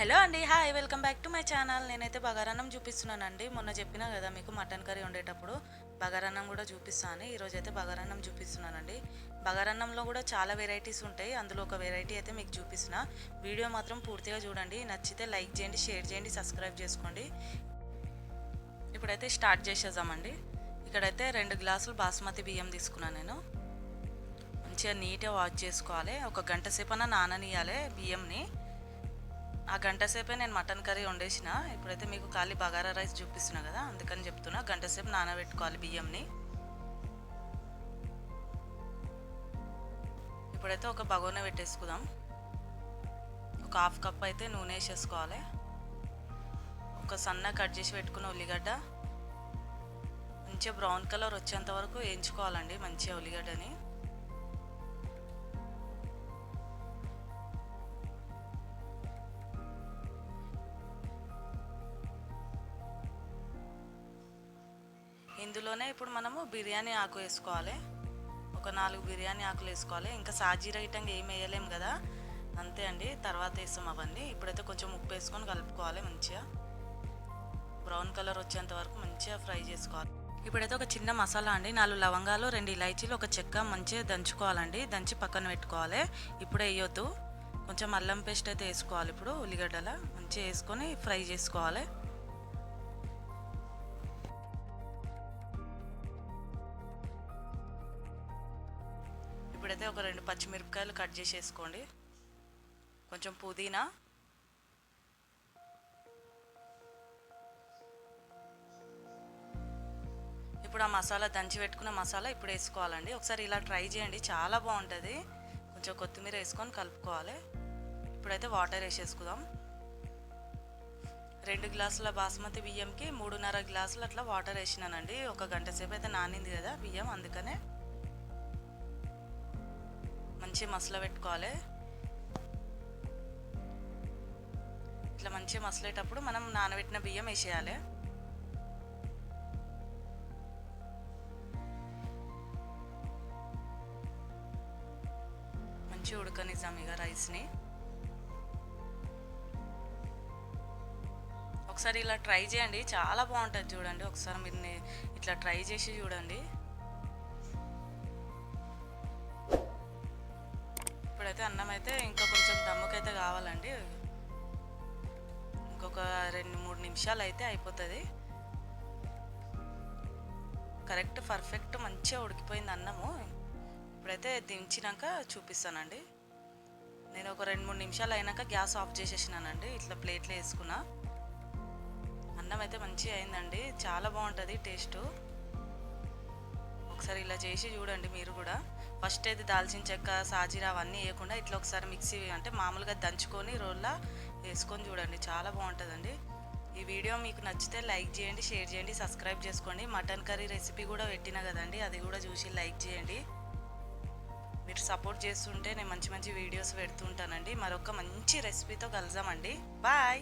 Hello అండి, hi, welcome back to my channel. నేనైతే బగారన్నం చూపిస్తున్నానండి. మొన్న చెప్పినా కదా మీకు మటన్ కర్రీ వండేటప్పుడు బగారన్నం కూడా చూపిస్తాను. ఈరోజు అయితే బగారన్నం చూపిస్తున్నానండి. బగారన్నంలో కూడా చాలా వెరైటీస్ ఉంటాయి. అందులో ఒక వెరైటీ అయితే మీకు చూపిస్తున్నా. వీడియో మాత్రం పూర్తిగా చూడండి. నచ్చితే లైక్ చేయండి, షేర్ చేయండి, సబ్స్క్రైబ్ చేసుకోండి. ఇప్పుడైతే స్టార్ట్ చేసేద్దామండి. ఇక్కడైతే 2 గ్లాసులు బాస్మతి బియ్యం తీసుకున్నాను నేను. మంచిగా నీట్గా వాష్ చేసుకోవాలి. ఒక గంట సేపన్నా నాననియాలి బియ్యంని. ఆ గంట సేపే నేను మటన్ కర్రీ వండేసిన. ఇప్పుడైతే మీకు ఖాళీ బగారా రైస్ చూపిస్తున్నా కదా, అందుకని చెప్తున్నా. గంట సేపు నానబెట్టుకోవాలి బియ్యంని. ఇప్పుడైతే ఒక బగోన పెట్టేసుకుందాం. ఒక హాఫ్ కప్ అయితే నూనె వేసేసుకోవాలి. ఒక సన్న కట్ చేసి పెట్టుకున్న ఉల్లిగడ్డ మంచిగా బ్రౌన్ కలర్ వచ్చేంత వరకు వేయించుకోవాలండి మంచిగా ఉల్లిగడ్డని. ఇందులోనే ఇప్పుడు మనము బిర్యానీ ఆకు వేసుకోవాలి. ఒక 4 బిర్యానీ ఆకులు వేసుకోవాలి. ఇంకా సాజీర ఐటంగా ఏం వేయలేము కదా, అంతే అండి, తర్వాత వేస్తాం అవన్నీ. ఇప్పుడైతే కొంచెం ఉప్పు వేసుకొని కలుపుకోవాలి. మంచిగా బ్రౌన్ కలర్ వచ్చేంత వరకు మంచిగా ఫ్రై చేసుకోవాలి. ఇప్పుడైతే ఒక చిన్న మసాలా అండి, 4 లవంగాలు, 2 ఇలాచీలు, ఒక చెక్క మంచిగా దంచుకోవాలండి. దంచి పక్కన పెట్టుకోవాలి. ఇప్పుడే వేయొద్దు. కొంచెం అల్లం పేస్ట్ అయితే వేసుకోవాలి. ఇప్పుడు ఉల్లిగడ్డల మంచిగా వేసుకొని ఫ్రై చేసుకోవాలి. ఇప్పుడైతే ఒక 2 పచ్చిమిరపకాయలు కట్ చేసి వేసుకోండి. కొంచెం పుదీనా, ఇప్పుడు ఆ మసాలా దంచి పెట్టుకున్న మసాలా ఇప్పుడు వేసుకోవాలండి. ఒకసారి ఇలా ట్రై చేయండి, చాలా బాగుంటుంది. కొంచెం కొత్తిమీర వేసుకొని కలుపుకోవాలి. ఇప్పుడైతే వాటర్ వేసేసుకుందాం. 2 గ్లాసుల బాస్మతి బియ్యంకి 3.5 గ్లాసులు అట్లా వాటర్ వేసినానండి. ఒక గంట సేపు అయితే నానింది కదా బియ్యం, అందుకనే మంచిగా మసల పెట్టుకోవాలి. ఇట్లా మంచిగా మసలేటప్పుడు మనం నానబెట్టిన బియ్యం వేసేయాలి. మంచిగా ఉడకనిద్దాం ఇక రైస్ని. ఒకసారి ఇలా ట్రై చేయండి, చాలా బాగుంటుంది. చూడండి ఒకసారి మీరు ఇట్లా ట్రై చేసి చూడండి. ఇప్పుడైతే అన్నం అయితే ఇంకా కొంచెం దమ్ముకైతే కావాలండి. ఇంకొక 2-3 నిమిషాలు అయితే అయిపోతుంది. కరెక్ట్ పర్ఫెక్ట్ మంచిగా ఉడికిపోయింది అన్నము. ఇప్పుడైతే దించినాక చూపిస్తానండి. నేను ఒక 2-3 నిమిషాలు అయినాక గ్యాస్ ఆఫ్ చేసేసినానండి. ఇట్లా ప్లేట్లో వేసుకున్నా. అన్నం అయితే మంచిగా అయిందండి, చాలా బాగుంటుంది టేస్ట్. ఒకసారి ఇలా చేసి చూడండి మీరు కూడా. ఫస్ట్ అయితే దాల్చిన చెక్క, సాజీరా అవన్నీ వేయకుండా ఇట్లా ఒకసారి మిక్సీ అంటే మామూలుగా దంచుకొని రోల్లో వేసుకొని చూడండి, చాలా బాగుంటుందండి. ఈ వీడియో మీకు నచ్చితే లైక్ చేయండి, షేర్ చేయండి, సబ్స్క్రైబ్ చేసుకోండి. మటన్ కర్రీ రెసిపీ కూడా పెట్టినా కదండి, అది కూడా చూసి లైక్ చేయండి. మీరు సపోర్ట్ చేస్తుంటే నేను మంచి మంచి వీడియోస్ పెడుతుంటానండి. మరొక మంచి రెసిపీతో కలుద్దామండి. బాయ్.